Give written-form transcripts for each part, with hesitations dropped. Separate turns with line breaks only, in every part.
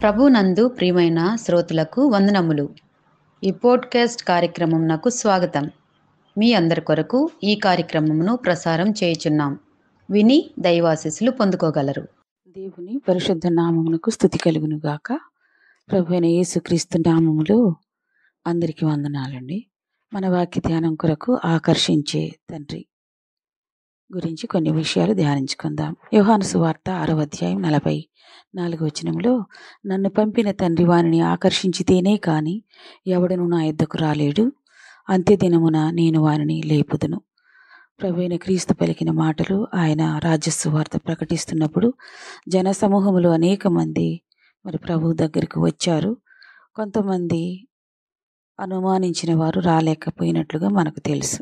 ప్రభునందు ప్రియమైన శ్రోతలకు వందనములు. ఈ పోడ్కాస్ట్ కార్యక్రమంనకు స్వాగతం. మీ అందరి కొరకు ఈ కార్యక్రమమును ప్రసారం చేయుచున్నాం. విని దైవాశీస్సులు పొందుకోగలరు.
దేవుని పరిశుద్ధ నామమునకు స్తుతి కలుగును గాక. ప్రభువైన యేసుక్రీస్తు నామములో అందరికీ వందనాలండి. మన వాక్య ధ్యానం కొరకు ఆకర్షించే తండ్రి గురించి కొన్ని విషయాలు ధ్యానించుకుందాం. యోహాను సువార్త 6వ అధ్యాయం 44వ వచనంలో, నన్ను పంపిన తండ్రి వానిని ఆకర్షించితేనే కాని ఎవడను నా యొద్దకు రాలేడు, అంత్యదినమున నేను వానిని లేపుదును. ప్రభువైన క్రీస్తు పలికిన మాటలు. ఆయన రాజ్య సువార్త ప్రకటిస్తున్నప్పుడు జన సమూహములు అనేక మంది ప్రభు దగ్గరికి వచ్చారు. కొంతమంది అనుమానించిన వారు రాలేకపోయినట్లుగా మనకు తెలుసు.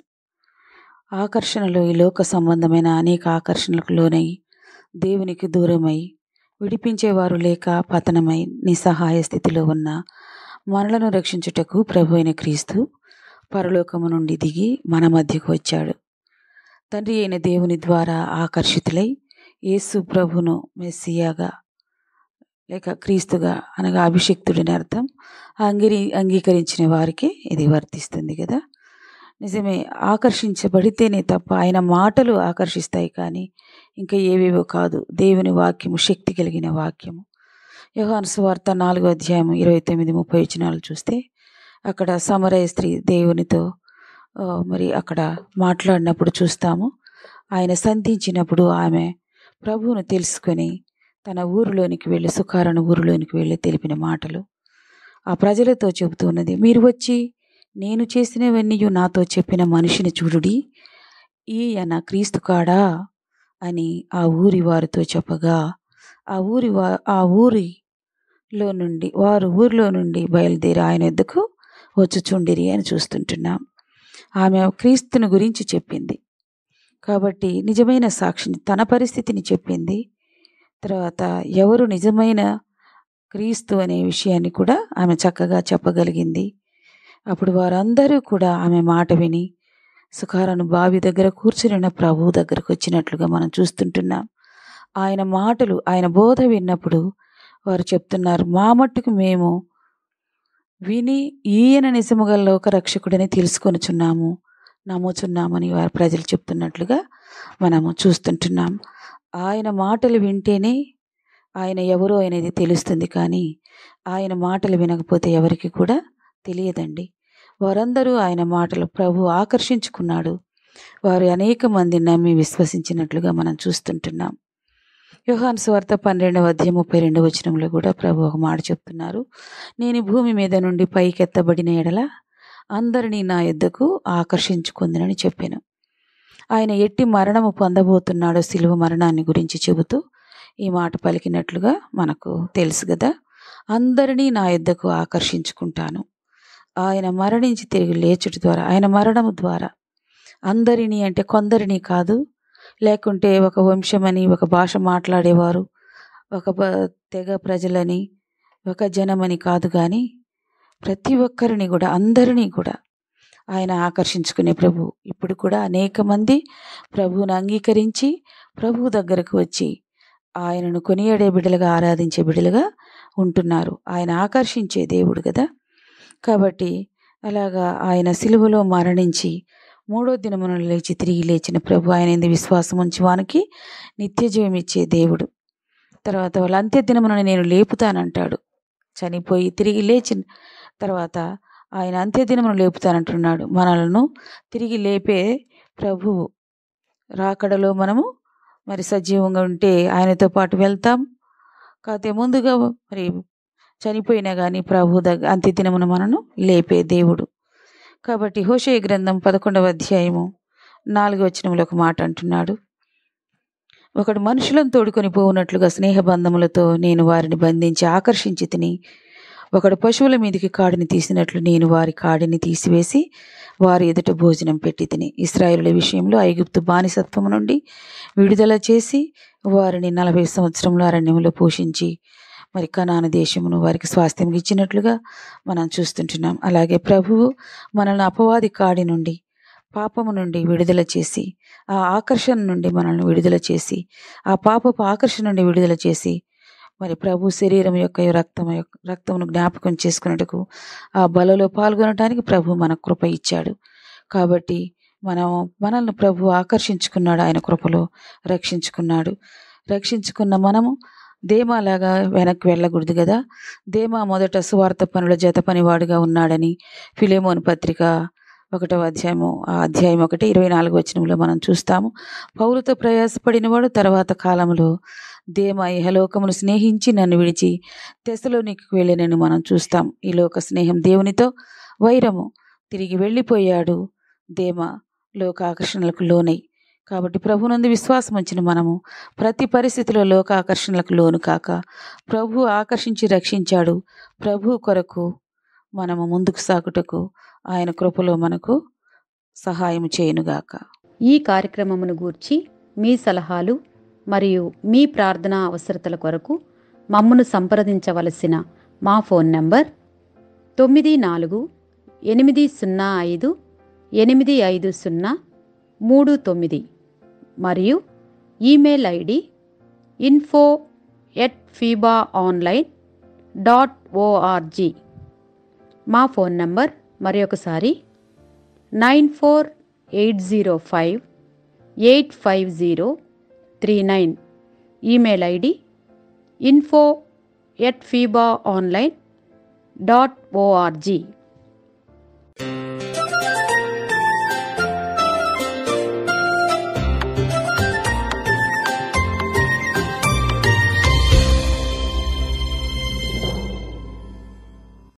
ఆకర్షణలో, ఈ లోక సంబంధమైన అనేక ఆకర్షణలకు లోనై దేవునికి దూరమై విడిపించేవారు లేక పతనమై నిస్సహాయ స్థితిలో ఉన్న మనలను రక్షించుటకు ప్రభు అయిన క్రీస్తు పరలోకము నుండి దిగి మన మధ్యకు వచ్చాడు. తండ్రి అయిన దేవుని ద్వారా ఆకర్షితులై యేసు ప్రభును మెస్సియాగా లేక క్రీస్తుగా అనగా అభిషిక్తుడిని అర్థం అంగీకరించిన వారికి ఇది వర్తిస్తుంది కదా. నిజమే, ఆకర్షించబడితేనే తప్ప ఆయన మాటలు ఆకర్షిస్తాయి, కానీ ఇంకా ఏవేవో కాదు. దేవుని వాక్యము శక్తి కలిగిన వాక్యము. యోహాను సువార్త 4వ అధ్యాయం 29-30 వచనాలు చూస్తే అక్కడ సమరయ స్త్రీ దేవునితో అక్కడ మాట్లాడినప్పుడు చూస్తాము. ఆయన సంధించినప్పుడు ఆమె ప్రభువును తెలుసుకొని తన ఊరిలోనికి వెళ్ళి, సుకారణ ఊరిలోనికి వెళ్ళి తెలిపిన మాటలు ఆ ప్రజలతో చెబుతూ ఉన్నది. మీరు వచ్చి నేను చేసినవన్నీ నాతో చెప్పిన మనిషిని చూడుడి, ఈయన క్రీస్తు కాడా అని ఆ ఊరి వారితో చెప్పగా, ఊరిలో నుండి బయలుదేరి ఆయన వద్దకు వచ్చుచుండిరి అని చూస్తుంటున్నాం. ఆమె క్రీస్తుని గురించి చెప్పింది కాబట్టి నిజమైన సాక్షిని, తన పరిస్థితిని చెప్పింది. తర్వాత ఎవరు నిజమైన క్రీస్తు అనే విషయాన్ని కూడా ఆమె చక్కగా చెప్పగలిగింది. అప్పుడు వారందరూ కూడా ఆమె మాట విని సుకారను బావి దగ్గర కూర్చుని ప్రభువు దగ్గరకు వచ్చినట్లుగా మనం చూస్తుంటున్నాం. ఆయన మాటలు, ఆయన బోధ విన్నప్పుడు వారు చెప్తున్నారు, మా మట్టుకు మేము విని ఈయన నిజముగా లోక రక్షకుడని తెలుసుకొనుచున్నాము, నమ్ముచున్నామని వారు ప్రజలు చెప్తున్నట్లుగా మనము చూస్తుంటున్నాం. ఆయన మాటలు వింటేనే ఆయన ఎవరో అనేది తెలుస్తుంది, కానీ ఆయన మాటలు వినకపోతే ఎవరికి కూడా తెలియదండి. వారందరూ ఆయన మాటలు ప్రభు ఆకర్షించుకున్నాడు. వారు అనేక మంది నమ్మి విశ్వసించినట్లుగా మనం చూస్తుంటున్నాం. యోహాను సువార్త 12వ అధ్యాయం 32వ వచనంలో కూడా ప్రభు ఒక మాట చెప్తున్నారు. నేను భూమి మీద నుండి పైకెత్తబడిన ఎడల అందరినీ నా యొద్దకు ఆకర్షించుకుందునని చెప్పాను. ఆయన ఎట్టి మరణము పొందబోతున్నాడో శిలువ మరణాన్ని గురించి చెబుతూ ఈ మాట పలికినట్లుగా మనకు తెలుసు కదా. అందరినీ నా యొద్దకు ఆకర్షించుకుంటాను. ఆయన మరణించి తిరిగి లేచుట ద్వారా, ఆయన మరణము ద్వారా అందరినీ అంటే కొందరిని కాదు, లేకుంటే ఒక వంశమని, ఒక భాష మాట్లాడేవారు, ఒక తెగ ప్రజలని, ఒక జనమని కాదు, కానీ ప్రతి ఒక్కరిని కూడా, అందరినీ కూడా ఆయన ఆకర్షించుకునే ప్రభు. ఇప్పుడు కూడా అనేక మంది ప్రభువును అంగీకరించి ప్రభు దగ్గరకు వచ్చి ఆయనను కొనియాడే బిడ్డలుగా, ఆరాధించే బిడ్డలుగా ఉంటున్నారు. ఆయన ఆకర్షించే దేవుడు కదా. కాబట్టి అలాగా ఆయన సిలువలో మరణించి 3వ దినమున లేచి తిరిగి లేచిన ప్రభు. ఆయన ఎందు విశ్వాసం ఉంచి వానికి నిత్య జీవం ఇచ్చే దేవుడు. తర్వాత వాళ్ళ అంత్యదినమున నేను లేపుతానంటాడు. చనిపోయి తిరిగి లేచిన తర్వాత ఆయన అంత్యదినమును లేపుతానంటున్నాడు. మనలను తిరిగి లేపే ప్రభువు. రాకడలో మనము సజీవంగా ఉంటే ఆయనతో పాటు వెళ్తాం. కాకపోతే ముందుగా చనిపోయినా కానీ ప్రభు అంత్యదినమున మనను లేపే దేవుడు. కాబట్టి హోషేయ గ్రంథం 11వ అధ్యాయము 4వ వచనంలో ఒక మాట అంటున్నాడు. ఒకడు మనుషులను తోడుకొని పోవునట్లుగా స్నేహబంధములతో నేను వారిని బంధించి ఆకర్షించి తిని, ఒకడు పశువుల మీదికి కాడిని తీసినట్లు నేను వారి కాడిని తీసివేసి వారి ఎదుట భోజనం పెట్టి తిని, ఇశ్రాయేలుల విషయంలో ఐగుప్తు బానిసత్వము నుండి విడుదల చేసి వారిని 40 సంవత్సరముల అరణ్యములో పోషించి మరి కనాను దేశమును వారికి స్వాస్థ్యం ఇచ్చినట్లుగా మనం చూస్తుంటున్నాం. అలాగే ప్రభువు మనల్ని అపవాది కాడి నుండి, పాపము నుండి విడుదల చేసి, ఆ ఆకర్షణ నుండి మనల్ని విడుదల చేసి, ఆ పాపపు ఆకర్షణ నుండి విడుదల చేసి, మరి ప్రభు శరీరం యొక్క రక్తమును జ్ఞాపకం చేసుకున్నట్టుకు ఆ బలలో పాల్గొనడానికి ప్రభు మనకు కృప ఇచ్చాడు. కాబట్టి మనల్ని ప్రభు ఆకర్షించుకున్నాడు, ఆయన కృపలో రక్షించుకున్నాడు. రక్షించుకున్న మనము దేమాలాగా వెనక్కి వెళ్ళకూడదు కదా. దేమా మొదట సువార్త పనుల జత పనివాడుగా ఉన్నాడని ఫిలెమోను పత్రిక 1వ అధ్యాయం 1:24 మనం చూస్తాము. పౌలుతో ప్రయాసపడినవాడు తర్వాత కాలంలో దేమా ఇహలోకమును స్నేహించి నన్ను విడిచి తెస్సలోనికకు వెళ్ళినని మనం చూస్తాం. ఈ లోక స్నేహం దేవునితో వైరము, తిరిగి వెళ్ళిపోయాడు దేమా లోక ఆకర్షణలకు లోనై. కాబట్టి ప్రభునందు విశ్వాసం ఉంచిన మనము ప్రతి పరిస్థితిలో లోక ఆకర్షణలకు లోను కాక ప్రభు ఆకర్షించి రక్షించాడు. ప్రభు కొరకు మనము ముందుకు సాగుటకు ఆయన కృపలో మనకు సహాయం చేయునుగాక.
ఈ కార్యక్రమమును గూర్చి మీ సలహాలు మరియు మీ ప్రార్థనా అవసరతల కొరకు మమ్మను సంప్రదించవలసిన మా ఫోన్ నంబర్ 948585085039 మరియు ఈమెయిల్ ఐడి info@fibaonline.org. మా ఫోన్ నంబర్ మరొకసారి 9480585039. Email ID info@fibaonline.org.